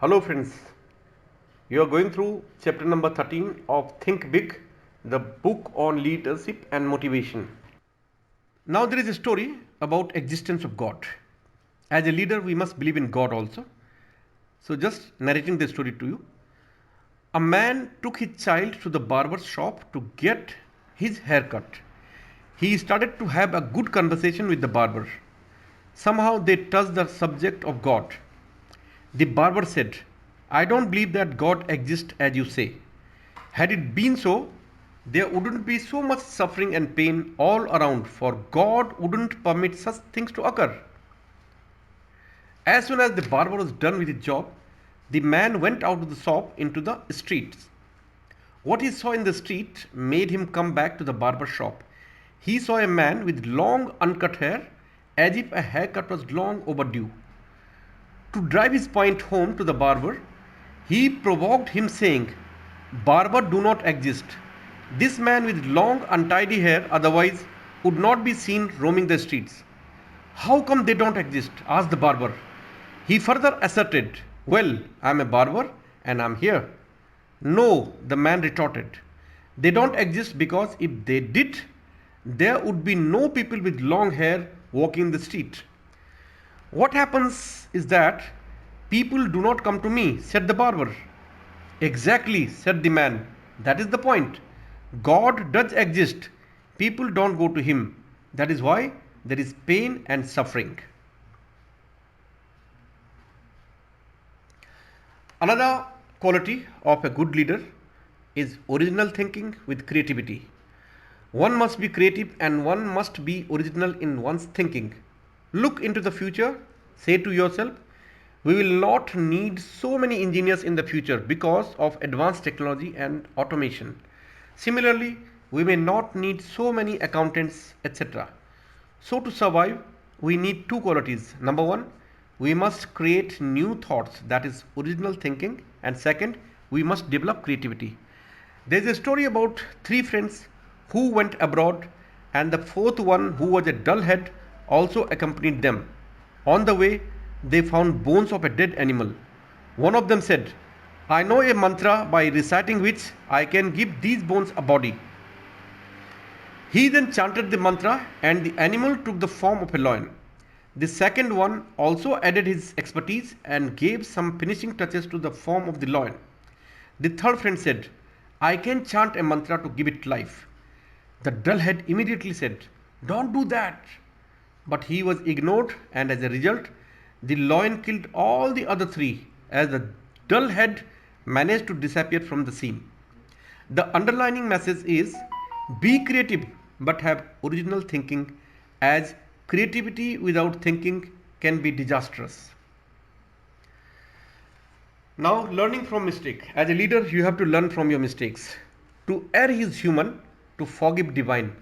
Hello, friends. You are going through chapter number 13 of Think Big, the book on leadership and motivation. Now, there is a story about existence of God. As a leader, we must believe in God also. So, just narrating the story to you. A man took his child to the barber's shop to get his hair cut. He started to have a good conversation with the barber. Somehow they touched the subject of God. The barber said, I don't believe that God exists as you say. Had it been so, there wouldn't be so much suffering and pain all around, for God wouldn't permit such things to occur. As soon as the barber was done with his job, the man went out of the shop into the streets. What he saw in the street made him come back to the barber shop. He saw a man with long uncut hair, as if a haircut was long overdue. To drive his point home to the barber, he provoked him, saying, Barber do not exist. This man with long untidy hair otherwise would not be seen roaming the streets. How come they don't exist? Asked the barber. He further asserted, Well, I am a barber and I am here. No, the man retorted. They don't exist because if they did, there would be no people with long hair walking the street. What happens is that people do not come to me, said the barber. Exactly, said the man. That is the point. God does exist. People don't go to him. That is why there is pain and suffering. Another quality of a good leader is original thinking with creativity. One must be creative and one must be original in one's thinking. Look into the future, say to yourself, we will not need so many engineers in the future because of advanced technology and automation. Similarly, we may not need so many accountants, etc. So, to survive, we need two qualities. Number one, we must create new thoughts, that is, original thinking, and second, we must develop creativity. There is a story about three friends who went abroad, and the fourth one, who was a dullhead, also accompanied them. On the way, they found bones of a dead animal. One of them said, I know a mantra by reciting which I can give these bones a body. He then chanted the mantra and the animal took the form of a lion. The second one also added his expertise and gave some finishing touches to the form of the lion. The third friend said, I can chant a mantra to give it life. The dullhead immediately said, Don't do that. But he was ignored, and as a result, the lion killed all the other three as the dullhead managed to disappear from the scene. The underlining message is be creative but have original thinking, as creativity without thinking can be disastrous. Now, learning from mistake. As a leader, you have to learn from your mistakes. To err is human, to forgive divine.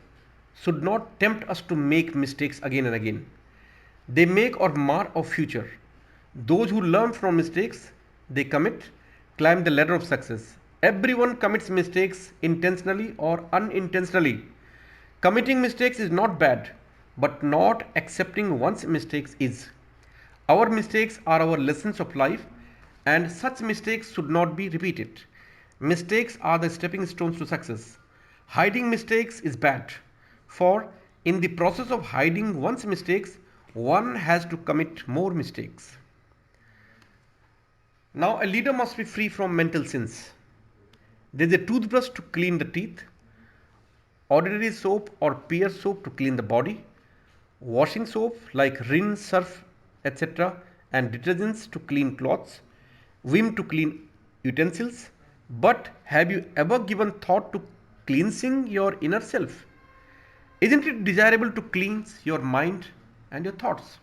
Should not tempt us to make mistakes again and again. They make or mar our future. Those who learn from mistakes they commit climb the ladder of success. Everyone commits mistakes intentionally or unintentionally. Committing mistakes is not bad, but not accepting one's mistakes is. Our mistakes are our lessons of life, and such mistakes should not be repeated. Mistakes are the stepping stones to success. Hiding mistakes is bad, for in the process of hiding one's mistakes, one has to commit more mistakes. Now, a leader must be free from mental sins. There is a toothbrush to clean the teeth, ordinary soap or pear soap to clean the body, washing soap like Rin, Surf, etc., and detergents to clean clothes, Vim to clean utensils. But have you ever given thought to cleansing your inner self? Isn't it desirable to cleanse your mind and your thoughts?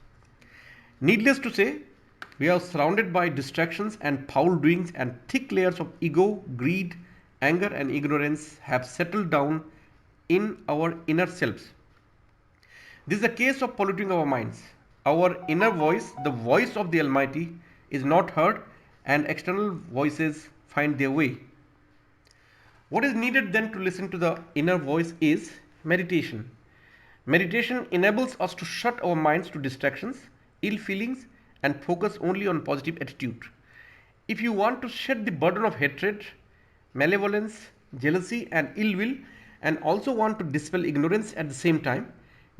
Needless to say, we are surrounded by distractions and foul doings, and thick layers of ego, greed, anger, and ignorance have settled down in our inner selves. This is a case of polluting our minds. Our inner voice, the voice of the Almighty, is not heard, and external voices find their way. What is needed then to listen to the inner voice is meditation. Meditation enables us to shut our minds to distractions, ill feelings, and focus only on positive attitude. If you want to shed the burden of hatred, malevolence, jealousy, and ill will, and also want to dispel ignorance at the same time,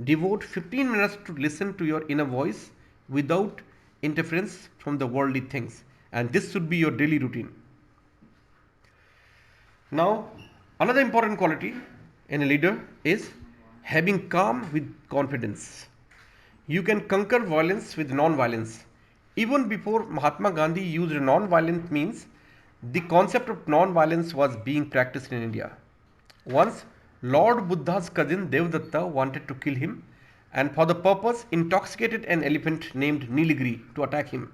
devote 15 minutes to listen to your inner voice without interference from the worldly things. And this should be your daily routine. Now, another important quality in a leader is having calm with confidence. You can conquer violence with non-violence. Even before Mahatma Gandhi used non-violent means, the concept of non-violence was being practiced in India. Once, Lord Buddha's cousin Devdatta wanted to kill him and for the purpose intoxicated an elephant named Nilgiri to attack him.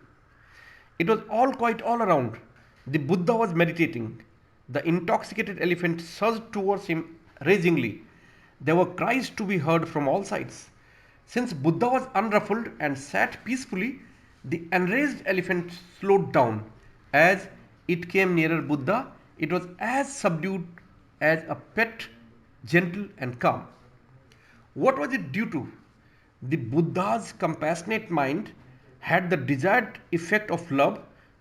It was all quiet all around. The Buddha was meditating. The intoxicated elephant surged towards him ragingly. There were cries to be heard from all sides. Since Buddha was unruffled and sat peacefully, the enraged elephant slowed down. As it came nearer Buddha, it was as subdued as a pet, gentle and calm. What was it due to? The Buddha's compassionate mind had the desired effect of love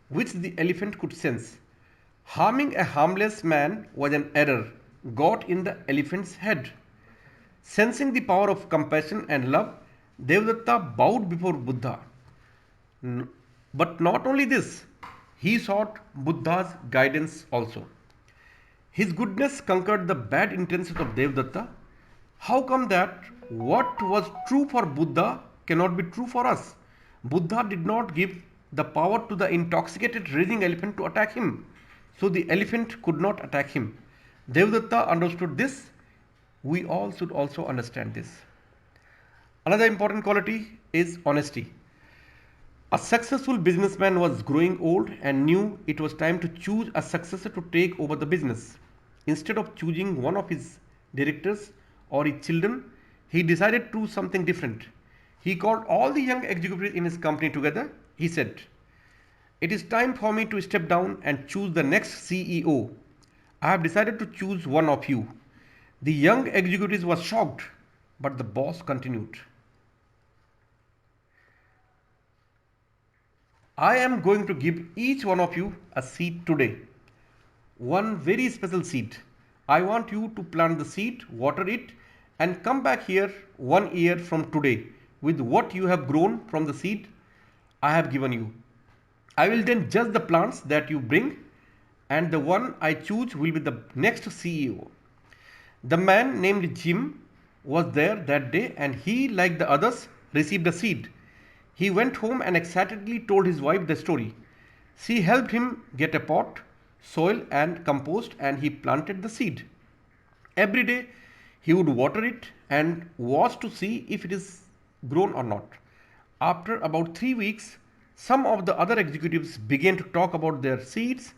which the elephant could sense. Harming a harmless man was an error got in the elephant's head. Sensing the power of compassion and love, Devdatta bowed before Buddha. But not only this, he sought Buddha's guidance also. His goodness conquered the bad intentions of Devdatta. How come that what was true for Buddha cannot be true for us? Buddha did not give the power to the intoxicated raging elephant to attack him, so the elephant could not attack him. Devdatta understood this. We all should also understand this. Another important quality is honesty. A successful businessman was growing old and knew it was time to choose a successor to take over the business. Instead of choosing one of his directors or his children, he decided to do something different. He called all the young executives in his company together. He said, "It is time for me to step down and choose the next CEO. I have decided to choose one of you." The young executives were shocked, but the boss continued. "I am going to give each one of you a seed today. One very special seed. I want you to plant the seed, water it, and come back here 1 year from today with what you have grown from the seed I have given you. I will then judge the plants that you bring, and the one I choose will be the next CEO. The man named Jim was there that day, and he, like the others, received a seed. He went home and excitedly told his wife the story. She helped him get a pot, soil, and compost, and he planted the seed. Every day he would water it and watch to see if it is grown or not. After about 3 weeks, some of the other executives began to talk about their seeds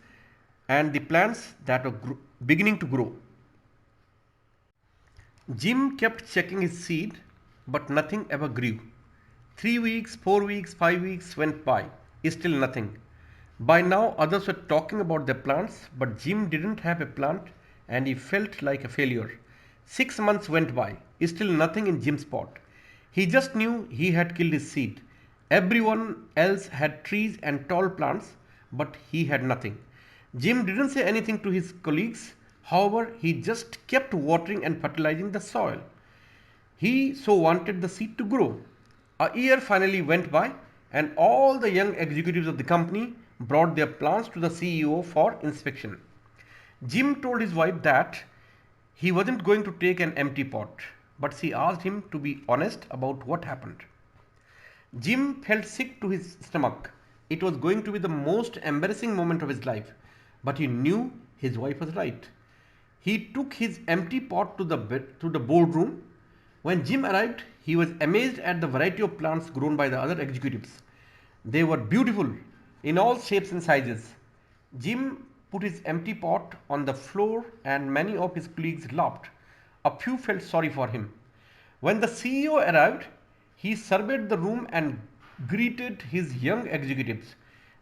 and the plants that were beginning to grow. Jim kept checking his seed, but nothing ever grew. 3 weeks, 4 weeks, 5 weeks went by, still nothing. By now, others were talking about their plants, but Jim didn't have a plant and he felt like a failure. 6 months went by, still nothing in Jim's pot. He just knew he had killed his seed. Everyone else had trees and tall plants, but he had nothing. Jim didn't say anything to his colleagues. However, he just kept watering and fertilizing the soil. He so wanted the seed to grow. A year finally went by, and all the young executives of the company brought their plants to the CEO for inspection. Jim told his wife that he wasn't going to take an empty pot, but she asked him to be honest about what happened. Jim felt sick to his stomach. It was going to be the most embarrassing moment of his life, but he knew his wife was right. He took his empty pot to the boardroom. When Jim arrived, he was amazed at the variety of plants grown by the other executives. They were beautiful in all shapes and sizes. Jim put his empty pot on the floor and many of his colleagues laughed. A few felt sorry for him. When the CEO arrived, he surveyed the room and greeted his young executives.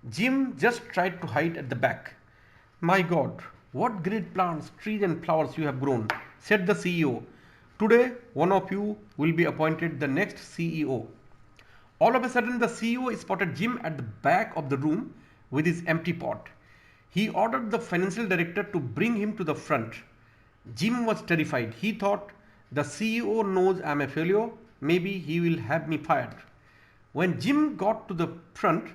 Jim just tried to hide at the back. "My God, what great plants, trees and flowers you have grown," said the CEO. "Today, one of you will be appointed the next CEO." All of a sudden, the CEO spotted Jim at the back of the room with his empty pot. He ordered the financial director to bring him to the front. Jim was terrified. He thought, the CEO knows I'm a failure, maybe he will have me fired. When Jim got to the front,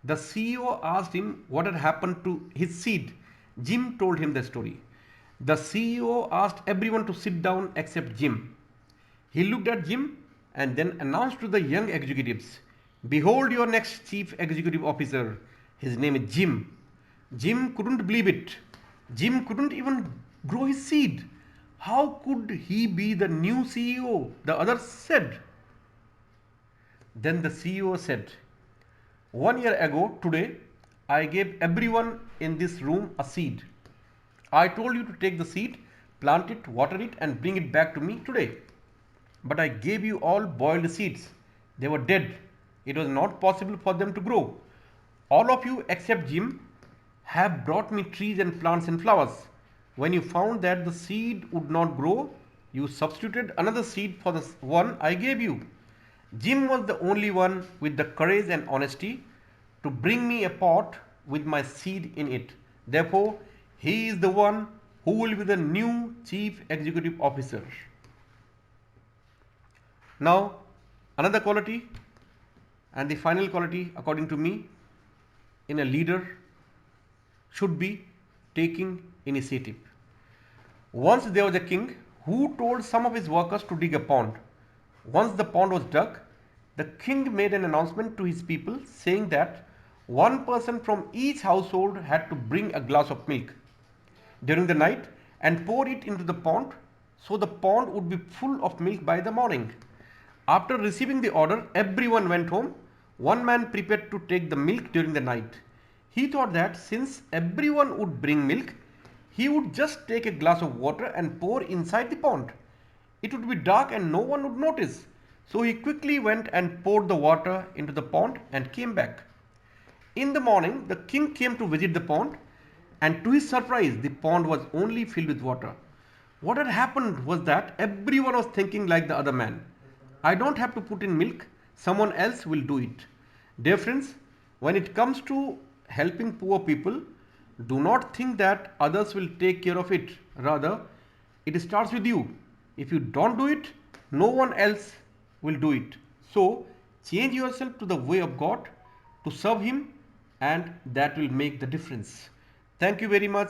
the CEO asked him what had happened to his seed. Jim told him the story. The CEO asked everyone to sit down except Jim. He looked at Jim and then announced to the young executives, behold your next chief executive officer. His name is Jim. Jim couldn't believe it. Jim couldn't even grow his seed. How could he be the new CEO? The others said. Then the CEO said, 1 year ago today, I gave everyone in this room a seed. I told you to take the seed, plant it, water it, and bring it back to me today. But I gave you all boiled seeds. They were dead. It was not possible for them to grow. All of you except Jim have brought me trees and plants and flowers. When you found that the seed would not grow, you substituted another seed for the one I gave you. Jim was the only one with the courage and honesty to bring me a pot with my seed in it. Therefore, he is the one who will be the new chief executive officer. Now, another quality and the final quality, according to me, in a leader should be taking initiative. Once there was a king who told some of his workers to dig a pond. Once the pond was dug, the king made an announcement to his people saying that one person from each household had to bring a glass of milk during the night and pour it into the pond so the pond would be full of milk by the morning. After receiving the order, everyone went home. One man prepared to take the milk during the night. He thought that since everyone would bring milk, he would just take a glass of water and pour inside the pond. It would be dark and no one would notice. So he quickly went and poured the water into the pond and came back. In the morning, the king came to visit the pond, and to his surprise, the pond was only filled with water. What had happened was that everyone was thinking like the other man. I don't have to put in milk, someone else will do it. Dear friends, when it comes to helping poor people, do not think that others will take care of it. Rather, it starts with you. If you don't do it, no one else will do it. So, change yourself to the way of God to serve Him, and that will make the difference. Thank you very much.